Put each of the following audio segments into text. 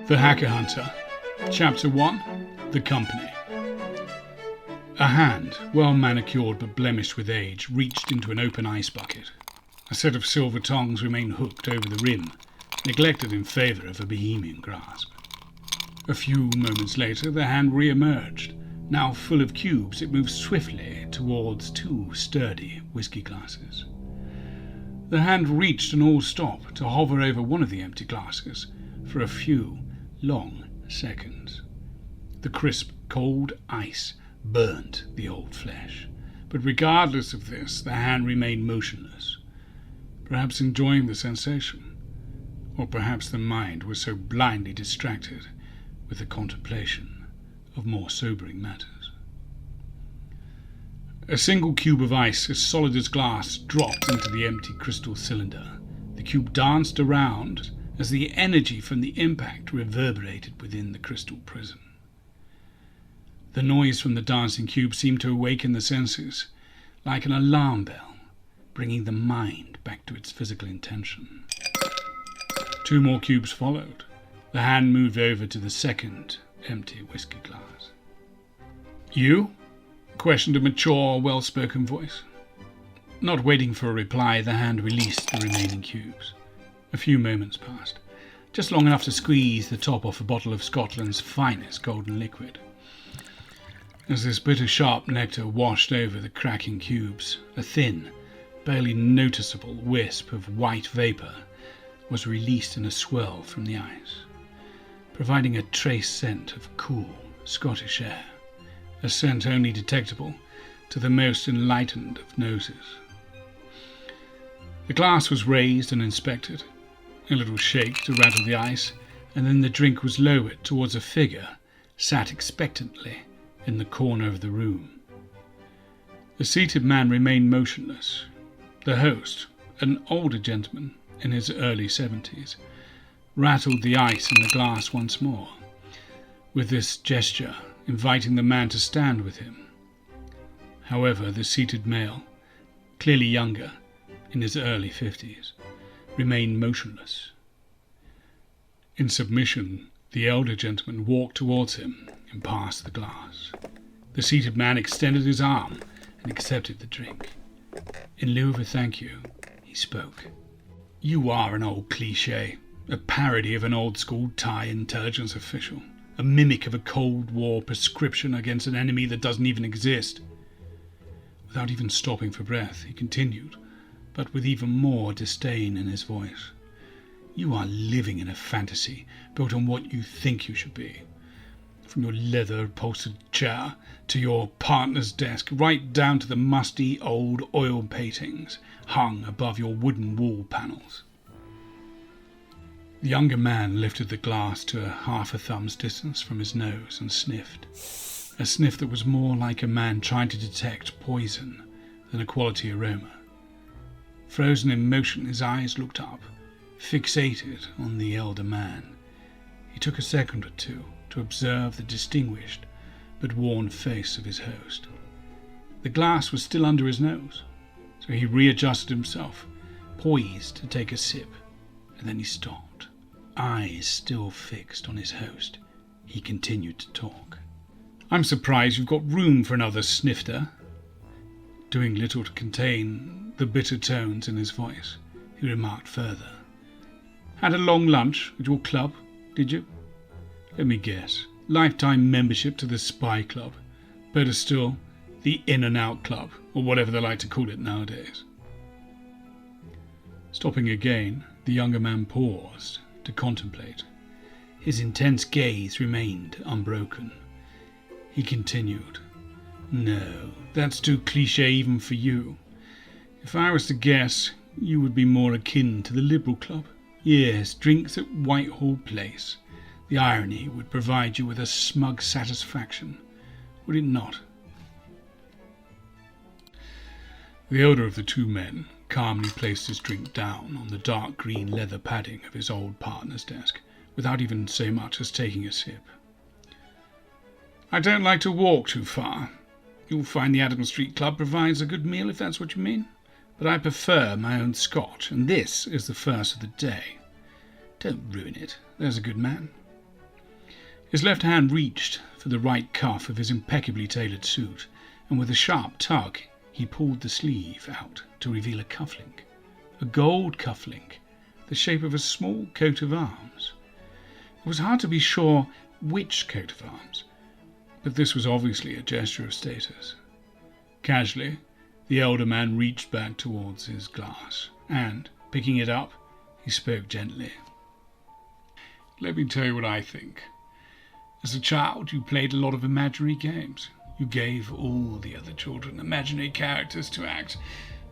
The Hacker Hunter, Chapter 1, The Company. A hand, well manicured but blemished with age, reached into an open ice bucket. A set of silver tongs remained hooked over the rim, neglected in favour of a bohemian grasp. A few moments later, the hand re-emerged. Now full of cubes, it moved swiftly towards two sturdy whiskey glasses. The hand reached an all-stop to hover over one of the empty glasses for a few long seconds. The crisp, cold ice burnt the old flesh, but regardless of this, the hand remained motionless, perhaps enjoying the sensation, or perhaps the mind was so blindly distracted with the contemplation of more sobering matters. A single cube of ice, as solid as glass, dropped into the empty crystal cylinder. The cube danced around as the energy from the impact reverberated within the crystal prison. The noise from the dancing cube seemed to awaken the senses, like an alarm bell, bringing the mind back to its physical intention. Two more cubes followed. The hand moved over to the second empty whiskey glass. "You?" questioned a mature, well-spoken voice. Not waiting for a reply, the hand released the remaining cubes. A few moments passed, just long enough to squeeze the top off a bottle of Scotland's finest golden liquid. As this bitter-sharp nectar washed over the cracking cubes, a thin, barely noticeable wisp of white vapour was released in a swirl from the ice, providing a trace scent of cool Scottish air, a scent only detectable to the most enlightened of noses. The glass was raised and inspected, a little shake to rattle the ice, and then the drink was lowered towards a figure sat expectantly in the corner of the room. The seated man remained motionless. The host, an older gentleman in his early 70s, rattled the ice in the glass once more, with this gesture inviting the man to stand with him. However, the seated male, clearly younger, in his early 50s, remained motionless. In submission, the elder gentleman walked towards him and passed the glass. The seated man extended his arm and accepted the drink. In lieu of a thank you, he spoke. "You are an old cliché, a parody of an old-school Thai intelligence official, a mimic of a Cold War prescription against an enemy that doesn't even exist." Without even stopping for breath, he continued, but with even more disdain in his voice. "You are living in a fantasy built on what you think you should be. From your leather-upholstered chair to your partner's desk, right down to the musty old oil paintings hung above your wooden wall panels." The younger man lifted the glass to half a thumb's distance from his nose and sniffed, a sniff that was more like a man trying to detect poison than a quality aroma. Frozen in motion, his eyes looked up, fixated on the elder man. He took a second or two to observe the distinguished but worn face of his host. The glass was still under his nose, so he readjusted himself, poised to take a sip, and then he stopped. Eyes still fixed on his host, he continued to talk. "I'm surprised you've got room for another snifter." Doing little to contain the bitter tones in his voice, he remarked further. "Had a long lunch at your club, did you? Let me guess, lifetime membership to the Spy Club. Better still, the In and Out Club, or whatever they like to call it nowadays." Stopping again, the younger man paused to contemplate. His intense gaze remained unbroken. He continued, "No, that's too cliché even for you. If I was to guess, you would be more akin to the Liberal Club. Yes, drinks at Whitehall Place. The irony would provide you with a smug satisfaction, would it not?" The elder of the two men calmly placed his drink down on the dark green leather padding of his old partner's desk, without even so much as taking a sip. "I don't like to walk too far. You'll find the Adam Street Club provides a good meal if that's what you mean, but I prefer my own scotch, and this is the first of the day. Don't ruin it, there's a good man." His left hand reached for the right cuff of his impeccably tailored suit, and with a sharp tug he pulled the sleeve out to reveal a cufflink, a gold cufflink, the shape of a small coat of arms. It was hard to be sure which coat of arms, but this was obviously a gesture of status. Casually, the elder man reached back towards his glass, and, picking it up, he spoke gently. "Let me tell you what I think. As a child, you played a lot of imaginary games. You gave all the other children imaginary characters to act,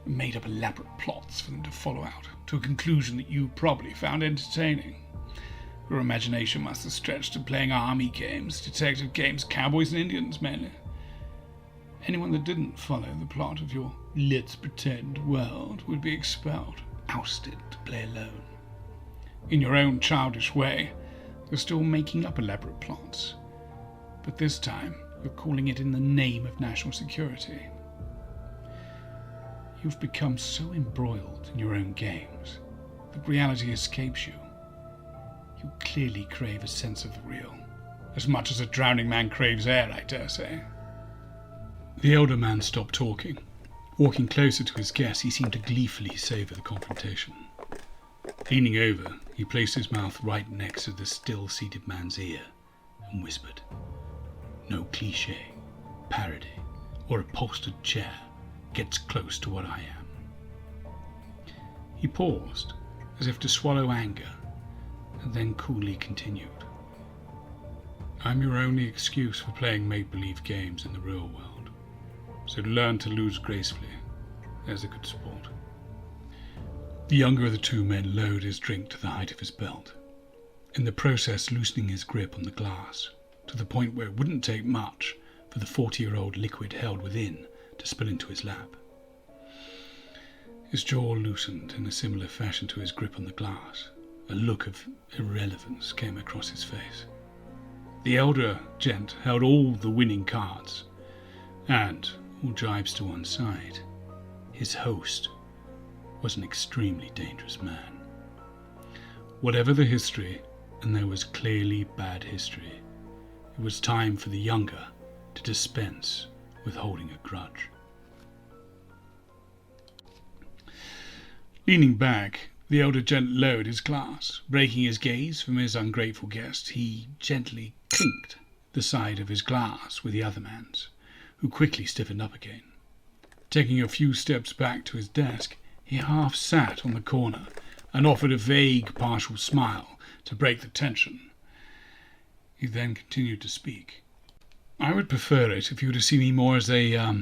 and made up elaborate plots for them to follow out, to a conclusion that you probably found entertaining. Your imagination must have stretched to playing army games, detective games, cowboys and Indians mainly. Anyone that didn't follow the plot of your let's pretend world would be expelled, ousted to play alone. In your own childish way, you're still making up elaborate plots, but this time you're calling it in the name of national security. You've become so embroiled in your own games that reality escapes you. You clearly crave a sense of the real, as much as a drowning man craves air, I dare say." The elder man stopped talking. Walking closer to his guest, he seemed to gleefully savour the confrontation. Leaning over, he placed his mouth right next to the still-seated man's ear and whispered, "No cliché, parody, or upholstered chair gets close to what I am." He paused, as if to swallow anger, and then coolly continued. "I'm your only excuse for playing make-believe games in the real world. So learn to lose gracefully. There's a good sport." The younger of the two men lowered his drink to the height of his belt, in the process loosening his grip on the glass, to the point where it wouldn't take much for the 40-year-old liquid held within to spill into his lap. His jaw loosened in a similar fashion to his grip on the glass. A look of irrelevance came across his face. The elder gent held all the winning cards, and, all jibes to one side, his host was an extremely dangerous man. Whatever the history, and there was clearly bad history, it was time for the younger to dispense with holding a grudge. Leaning back, the elder gent lowered his glass. Breaking his gaze from his ungrateful guest, he gently clinked the side of his glass with the other man's, who quickly stiffened up again. Taking a few steps back to his desk, he half sat on the corner and offered a vague, partial smile to break the tension. He then continued to speak. "I would prefer it if you were to see me more as a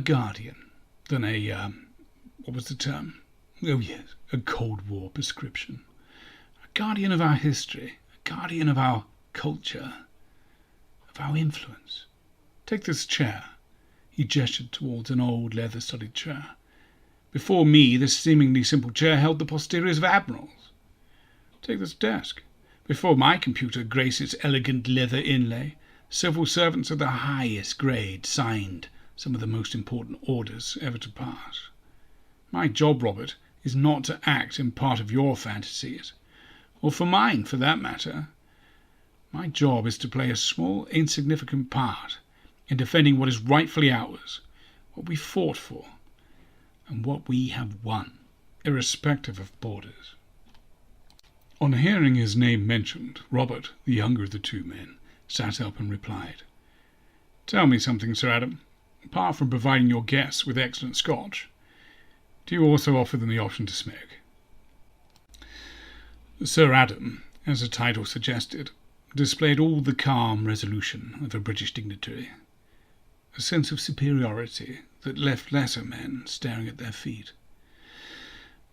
guardian than what was the term? Oh yes, a Cold War prescription. A guardian of our history, a guardian of our culture, of our influence. Take this chair." He gestured towards an old leather-studded chair. "Before me, this seemingly simple chair held the posteriors of admirals. Take this desk. Before my computer graced its elegant leather inlay, civil servants of the highest grade signed some of the most important orders ever to pass. My job, Robert, is not to act in part of your fantasies, or for mine, for that matter. My job is to play a small, insignificant part in defending what is rightfully ours, what we fought for, and what we have won, irrespective of borders." On hearing his name mentioned, Robert, the younger of the two men, sat up and replied, "Tell me something, Sir Adam. Apart from providing your guests with excellent scotch, do you also offer them the option to smoke?" Sir Adam, as the title suggested, displayed all the calm resolution of a British dignitary, a sense of superiority that left lesser men staring at their feet.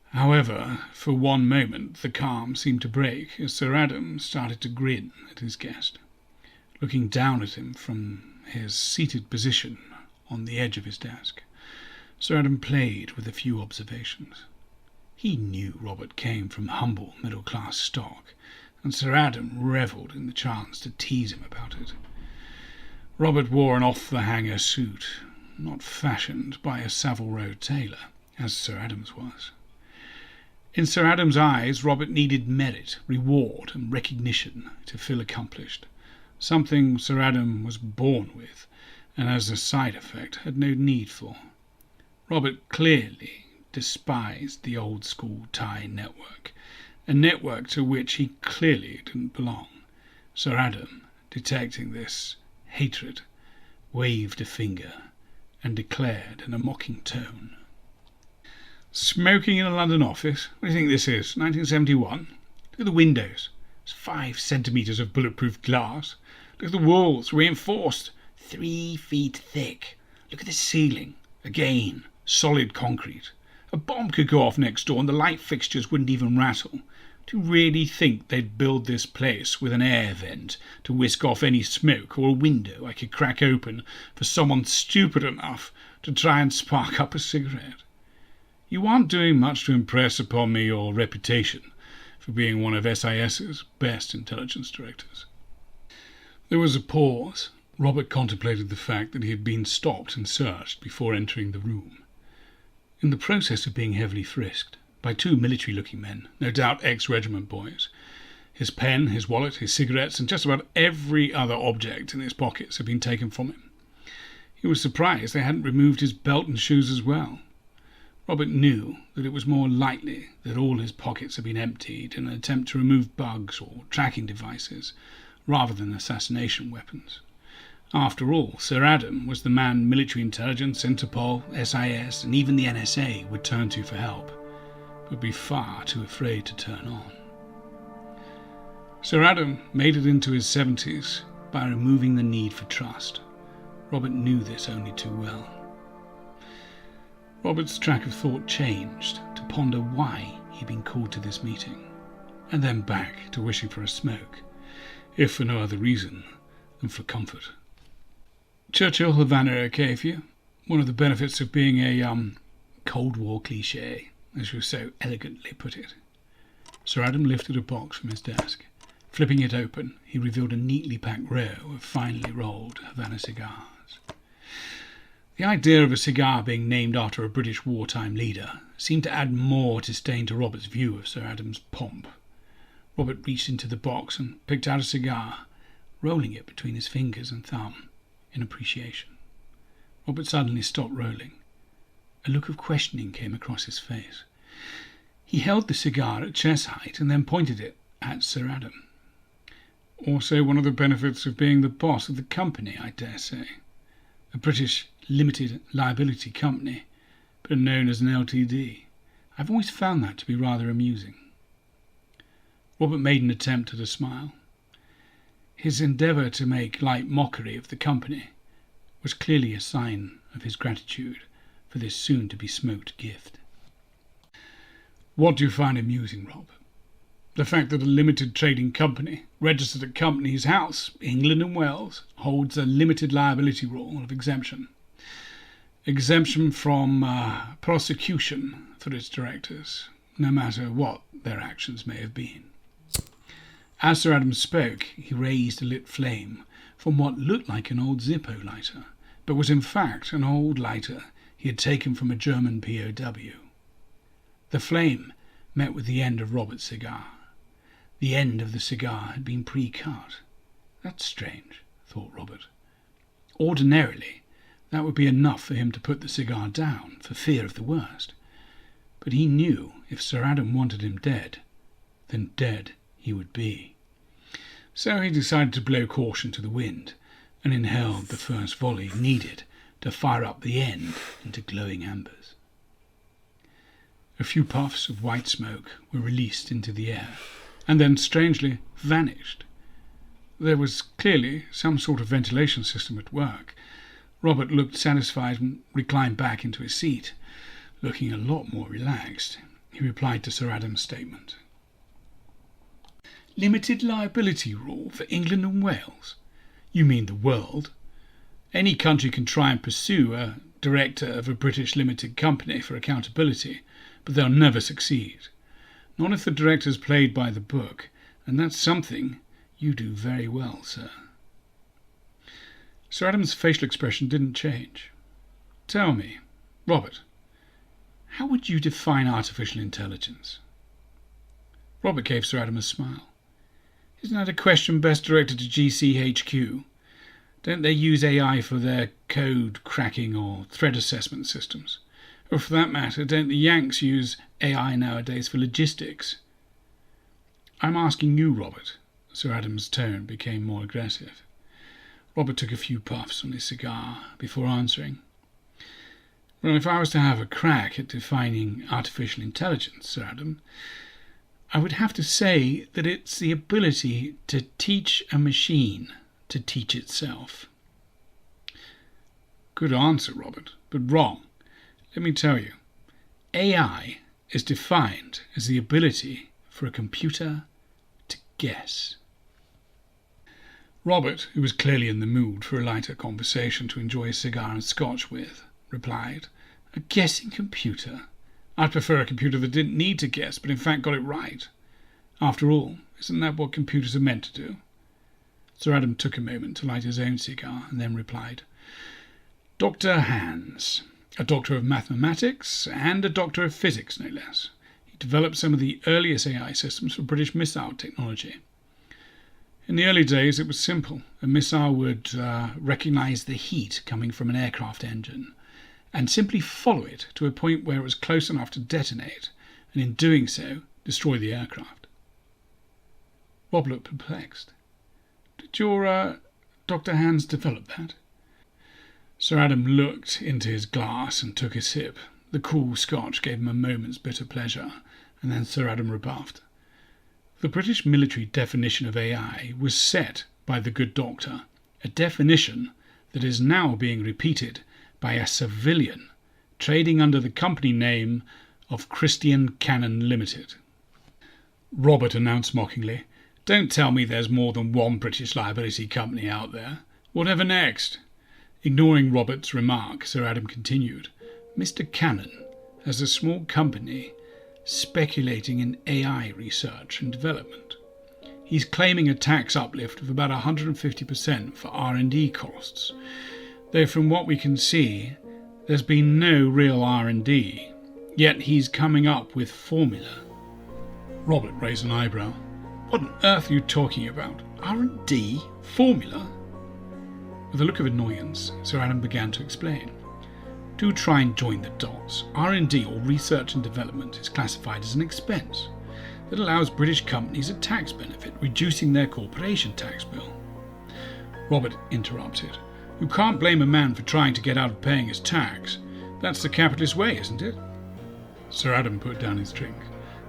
However, for one moment the calm seemed to break as Sir Adam started to grin at his guest, looking down at him from his seated position on the edge of his desk. Sir Adam played with a few observations. He knew Robert came from humble middle-class stock, and Sir Adam revelled in the chance to tease him about it. Robert wore an off-the-hanger suit, not fashioned by a Savile Row tailor, as Sir Adam's was. In Sir Adam's eyes, Robert needed merit, reward, and recognition to feel accomplished, something Sir Adam was born with, and as a side effect had no need for. Robert clearly despised the old-school Thai network, a network to which he clearly didn't belong. Sir Adam, detecting this hatred, waved a finger and declared in a mocking tone, "Smoking in a London office? What do you think this is, 1971? Look at the windows. It's 5 centimetres of bulletproof glass. Look at the walls, reinforced, 3 feet thick. Look at the ceiling. Again, solid concrete. A bomb could go off next door and the light fixtures wouldn't even rattle. Do you really think they'd build this place with an air vent to whisk off any smoke, or a window I could crack open for someone stupid enough to try and spark up a cigarette? You aren't doing much to impress upon me your reputation for being one of SIS's best intelligence directors." There was a pause. Robert contemplated the fact that he had been stopped and searched before entering the room. In the process of being heavily frisked by 2 military-looking men, no doubt ex-regiment boys, his pen, his wallet, his cigarettes, and just about every other object in his pockets had been taken from him. He was surprised they hadn't removed his belt and shoes as well. Robert knew that it was more likely that all his pockets had been emptied in an attempt to remove bugs or tracking devices, rather than assassination weapons. After all, Sir Adam was the man military intelligence, Interpol, SIS, and even the NSA would turn to for help, but be far too afraid to turn on. Sir Adam made it into his 70s by removing the need for trust. Robert knew this only too well. Robert's track of thought changed to ponder why he'd been called to this meeting, and then back to wishing for a smoke, if for no other reason than for comfort. "Churchill, Havana okay for you? One of the benefits of being a Cold War cliché, as you so elegantly put it." Sir Adam lifted a box from his desk. Flipping it open, he revealed a neatly packed row of finely rolled Havana cigars. The idea of a cigar being named after a British wartime leader seemed to add more disdain to Robert's view of Sir Adam's pomp. Robert reached into the box and picked out a cigar, rolling it between his fingers and thumb in appreciation. Robert suddenly stopped rolling. A look of questioning came across his face. He held the cigar at chest height and then pointed it at Sir Adam. "Also one of the benefits of being the boss of the company, I dare say. A British limited liability company, but known as an LTD. I've always found that to be rather amusing." Robert made an attempt at a smile. His endeavour to make light mockery of the company was clearly a sign of his gratitude for this soon-to-be smoked gift. "What do you find amusing, Rob? The fact that a limited trading company, registered at Companies House, England and Wales, holds a limited liability rule of exemption. Exemption from prosecution for its directors, no matter what their actions may have been." As Sir Adam spoke, he raised a lit flame from what looked like an old Zippo lighter, but was in fact an old lighter he had taken from a German POW. The flame met with the end of Robert's cigar. The end of the cigar had been pre-cut. "That's strange," thought Robert. Ordinarily, that would be enough for him to put the cigar down, for fear of the worst. But he knew if Sir Adam wanted him dead, then dead he would be. So he decided to blow caution to the wind, and inhaled the first volley needed to fire up the end into glowing embers. A few puffs of white smoke were released into the air, and then strangely vanished. There was clearly some sort of ventilation system at work. Robert looked satisfied and reclined back into his seat. Looking a lot more relaxed, he replied to Sir Adam's statement. "Limited liability rule for England and Wales? You mean the world? Any country can try and pursue a director of a British limited company for accountability, but they'll never succeed. Not if the director's played by the book, and that's something you do very well, sir." Sir Adam's facial expression didn't change. "Tell me, Robert, how would you define artificial intelligence?" Robert gave Sir Adam a smile. Isn't that a question best directed to GCHQ? Don't they use AI for their code cracking or threat assessment systems? Or for that matter, don't the Yanks use AI nowadays for logistics? I'm asking you, Robert. Sir Adam's tone became more aggressive. Robert took a few puffs on his cigar before answering. Well, if I was to have a crack at defining artificial intelligence, Sir Adam, I would have to say that it's the ability to teach a machine to teach itself. Good answer, Robert, but wrong. Let me tell you, AI is defined as the ability for a computer to guess. Robert, who was clearly in the mood for a lighter conversation to enjoy a cigar and scotch with, replied, "A guessing computer? I'd prefer a computer that didn't need to guess, but in fact got it right. After all, isn't that what computers are meant to do?" Sir Adam took a moment to light his own cigar and then replied, "Dr. Hans, a doctor of mathematics and a doctor of physics, no less. He developed some of the earliest AI systems for British missile technology. In the early days, it was simple. A missile would recognize the heat coming from an aircraft engine and simply follow it to a point where it was close enough to detonate, and in doing so, destroy the aircraft." Rob looked perplexed. "Did your Dr. Hans develop that?" Sir Adam looked into his glass and took a sip. The cool scotch gave him a moment's bitter pleasure, and then Sir Adam rebuffed. The British military definition of AI was set by the good doctor, a definition that is now being repeated by a civilian trading under the company name of Keenan Limited. Robert announced mockingly, "Don't tell me there's more than one British liability company out there. Whatever next?" Ignoring Robert's remark, Sir Adam continued, "Mr. Cannon has a small company speculating in AI research and development. He's claiming a tax uplift of about 150% for R&D costs, though from what we can see, there's been no real R&D, yet he's coming up with formula." Robert raised an eyebrow. "What on earth are you talking about? R&D? Formula?" With a look of annoyance, Sir Adam began to explain. "Do try and join the dots. R&D, or research and development, is classified as an expense that allows British companies a tax benefit, reducing their corporation tax bill." Robert interrupted. "You can't blame a man for trying to get out of paying his tax. That's the capitalist way, isn't it?" Sir Adam put down his drink.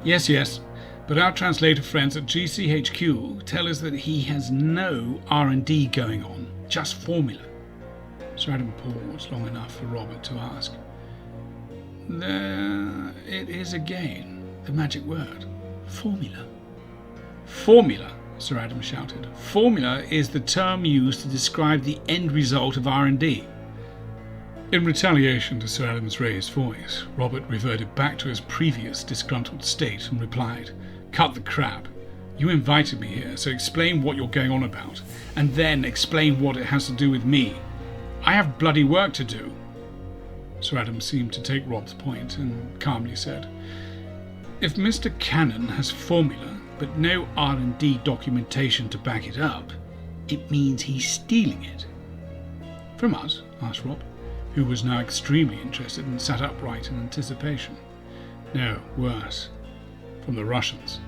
Yes, but our translator friends at GCHQ tell us that he has no R&D going on, just formula." Sir Adam paused long enough for Robert to ask, "There it is again, the magic word, formula." "Formula," Sir Adam shouted. "Formula is the term used to describe the end result of R&D." In retaliation to Sir Adam's raised voice, Robert reverted back to his previous disgruntled state and replied, "Cut the crap. You invited me here, so explain what you're going on about, and then explain what it has to do with me. I have bloody work to do." Sir Adam seemed to take Rob's point and calmly said, "If Mr. Cannon has formula but no R&D documentation to back it up, it means he's stealing it." "From us?" asked Rob, who was now extremely interested and sat upright in anticipation. "No, worse. From the Russians."